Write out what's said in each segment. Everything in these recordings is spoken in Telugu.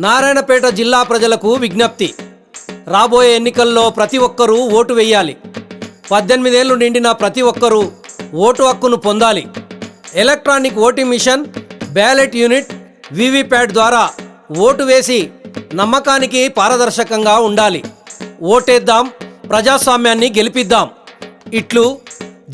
నారాయణపేట జిల్లా ప్రజలకు విజ్ఞప్తి. రాబోయే ఎన్నికల్లో ప్రతి ఒక్కరూ ఓటు వేయాలి. 18 ఏళ్లు నిండిన ప్రతి ఒక్కరూ ఓటు హక్కును పొందాలి. Electronic voting machine, ballot unit, VVPAT ద్వారా ఓటు వేసి నమ్మకానికి పారదర్శకంగా ఉండాలి. ఓటేద్దాం, ప్రజాస్వామ్యాన్ని గెలిపిద్దాం. ఇట్లు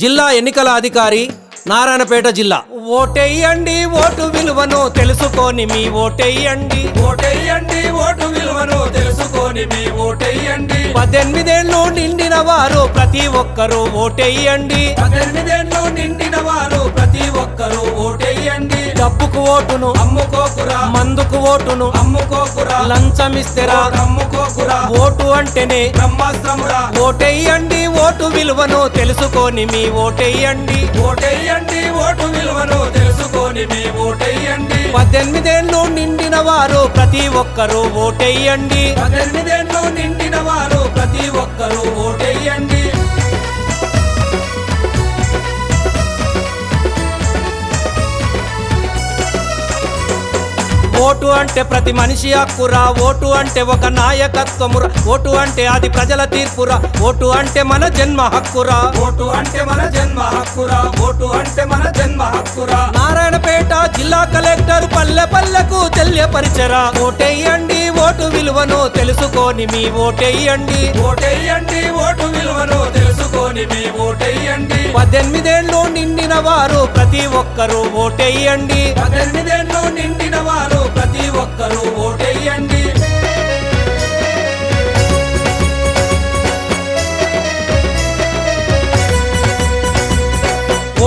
జిల్లా ఎన్నికల అధికారి, నారాయణపేట జిల్లా. ఓటేయండి, ఓటు విలువను తెలుసుకొని మీ ఓటేయండి. ఓటేయండి, ఓటు విలువను తెలుసుకొని మీ ఓటేయండి. 18 ఏళ్లు నిండిన వారు ప్రతి ఒక్కరూ ఓటేయండి. 18 ఏళ్లు నిండిన వారు ప్రతి ఒక్కరూ ఓటేయండి. డబ్బుకు ఓటును అమ్ముకోకురా, మందుకు ఓటును అమ్ముకోకురా, లంచమిస్తేరా అమ్ముకోకురా. ఓటు అంటేనే బ్రహ్మాస్త్రమురా. ఓటేయండి, ఓటు విలువను తెలుసుకొని మీ ఓటేయండి. ఓటేయండి, ఓటు విలువను తెలుసుకొని మీ ఓటేయండి. 18 ఏళ్లు నిండిన వారు ప్రతి ఒక్కరూ ఓటేయండి. 18 ఏళ్లు నిండిన వారు ప్రతి ఒక్కరూ ఓటేయండి. ఓటు అంటే ప్రతి మనిషి హక్కురా. ఓటు అంటే ఒక నాయకత్వమురా. ఓటు అంటే అది ప్రజల తీర్పురా. ఓటు అంటే మన జన్మ హక్కురా. ఓటు అంటే మన జన్మ హక్కురా. ఓటు అంటే మన జన్మ హక్కురా. నారాయణపేట జిల్లా కలెక్టర్ పల్లె పల్లెకు తెలియపరిచరా. ఓటేయండి, ఓటు విలువను తెలుసుకొని మీ ఓటేయండి. ఓటేయండి, ఓటు విలువను తెలుసుకొని మీ ఓటేయండి. 18 ఏళ్లు నిండిన వారు ప్రతి ఒక్కరూ ఓటేయండి. 18 ఏళ్లు నిండిన వారు ప్రతి ఒక్కరూ ఓటేయండి.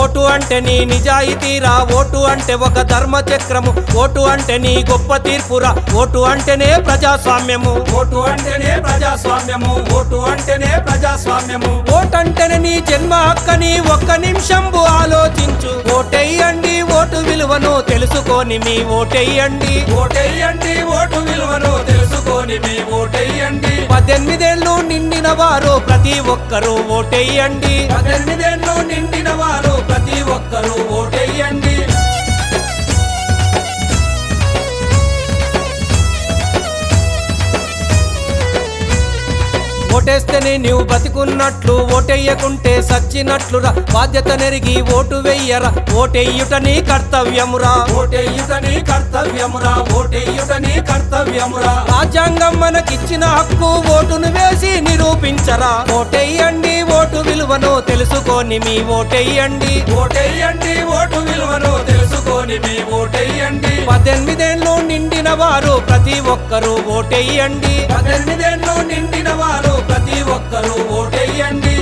ఓటు అంటే నీ నిజాయితీరా. ఓటు అంటే ఒక ధర్మ చక్రము. ఓటు అంటే నీ గొప్ప తీర్పురా. ఓటు అంటేనే ప్రజాస్వామ్యము. ఓటు అంటేనే ప్రజాస్వామ్యము. ఓటు అంటేనే ప్రజాస్వామ్యము. ఓటు అంటేనే నీ జన్మ హక్కని ఒక్క నిమిషం ఆలోచించు. ఓటేయండి, ఓటు విలువను తెలుసుకొని మీ ఓటేయండి. ఓటేయండి, ఓటు విలువను తెలుసుకొని మీ ఓటేయండి. 18 ఏళ్లు నిండిన వారు ప్రతి ఒక్కరూ ఓటేయండి. 18 ఏళ్లు నిండిన వారు ప్రతి ఒక్కరూ ఓటేయండి. ఓటేస్తేనే నీవు బతికున్నట్లు, ఓటేయకుంటే సచ్చినట్లురా. బాధ్యత నెరిగి ఓటు వెయ్యరా. ఓటేయుట నీ కర్తవ్యమురా. ఓటేయుట నీ కర్తవ్యమురా. ఓటేయుట నీ కర్తవ్యమురా. రాజ్యాంగం మనకిచ్చిన హక్కు. ఓటును వేసి నిరూపించరా. ఓటేయండి, ఓటు విలువను తెలుసుకొని మీ ఓటేయండి. ఓటేయండి, ఓటు విలువను తెలుసుకొని మీ ఓటేయండి. 18 ఏళ్లు నిండిన వారు ప్రతి ఒక్కరూ ఓటేయండి. 18 ఏళ్లు నిండిన వారు ప్రతి ఒక్కరూ ఓటేయండి.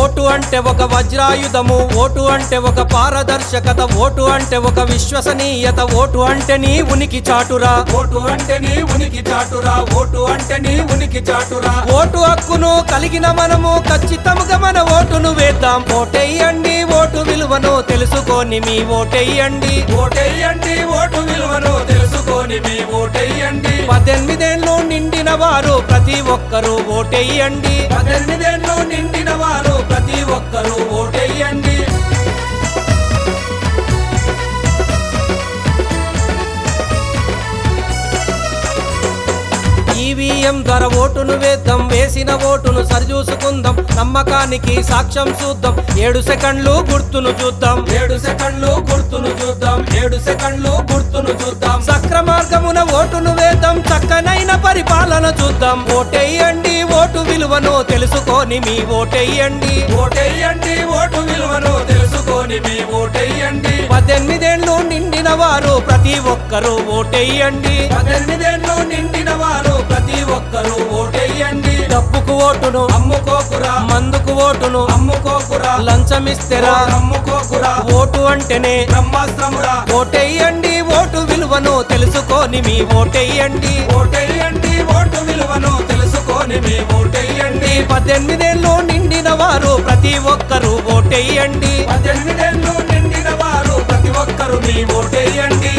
ఓటు అంటే ఒక వజ్రాయుధము. ఓటు అంటే ఒక పారదర్శకత. ఓటు అంటే ఒక విశ్వసనీయత. ఓటు అంటే నీ ఉనికి చాటురా. ఓటు అంటే నీ ఉనికి చాటురా. ఓటు అంటే నీ ఉనికి చాటురా. ఓటు హక్కును కలిగిన మనము ఖచ్చితంగా మన ఓటును వేద్దాం. ఓటేయండి, ఓటు విలువను తెలుసుకొని మీ ఓటేయండి. ఓటేయండి, ఓటు విలువను తెలుసుకొని మీ ఓటేయండి. 18 ఏళ్లు నిండిన వారు ప్రతి ఒక్కరూ ఓటేయండి. 18 ఏళ్లు నిండిన వారు ప్రతి ఒక్కరూ ఓటేయండి. ఈవీఎం ధర ఓటును వేద్దాం. వేసిన ఓటును సరిచూసుకుందాం. నమ్మకానికి సాక్ష్యం చూద్దాం. 7 సెకండ్లు గుర్తును చూద్దాం. 7 సెకండ్లు గుర్తును చూద్దాం. 7 సెకండ్లు గుర్తును చూద్దాం. సక్రమార్గమున ఓటును వేద్దాం. చక్కనైన పరిపాలన చూద్దాం. ఓటేయండి, ఓటు విలువను తెలుసుకొని మీ ఓటేయండి. ఓటేయండి, ఓటు విలువను తెలుసుకొని మీ ఓటేయండి. 18 ఏళ్లు నిండిన వారు ప్రతి ఒక్కరూ ఓటేయండి. 18 ఏళ్లు నిండిన వారు ప్రతి ఒక్కరూ ఓటేయండి. డబ్బుకు ఓటును అమ్ముకోకురా, మందుకు ఓటును అమ్ముకోకురా, లంచమిస్తేరా అమ్ముకోకురా. ఓటు అంటేనే బ్రహ్మాస్త్రమురా. ఓటేయండి, ఓటు విలువను తెలుసుకొని మీ ఓటేయండి. ఓటేయండి, ఓటు విలువను తెలుసుకొని మీ ఓటేయండి. 18 ఏళ్లు నిండిన వారు ప్రతి ఒక్కరూ ఓటేయండి. 18 ఏళ్లు నిండిన వారు ప్రతి ఒక్కరూ మీ ఓటేయండి.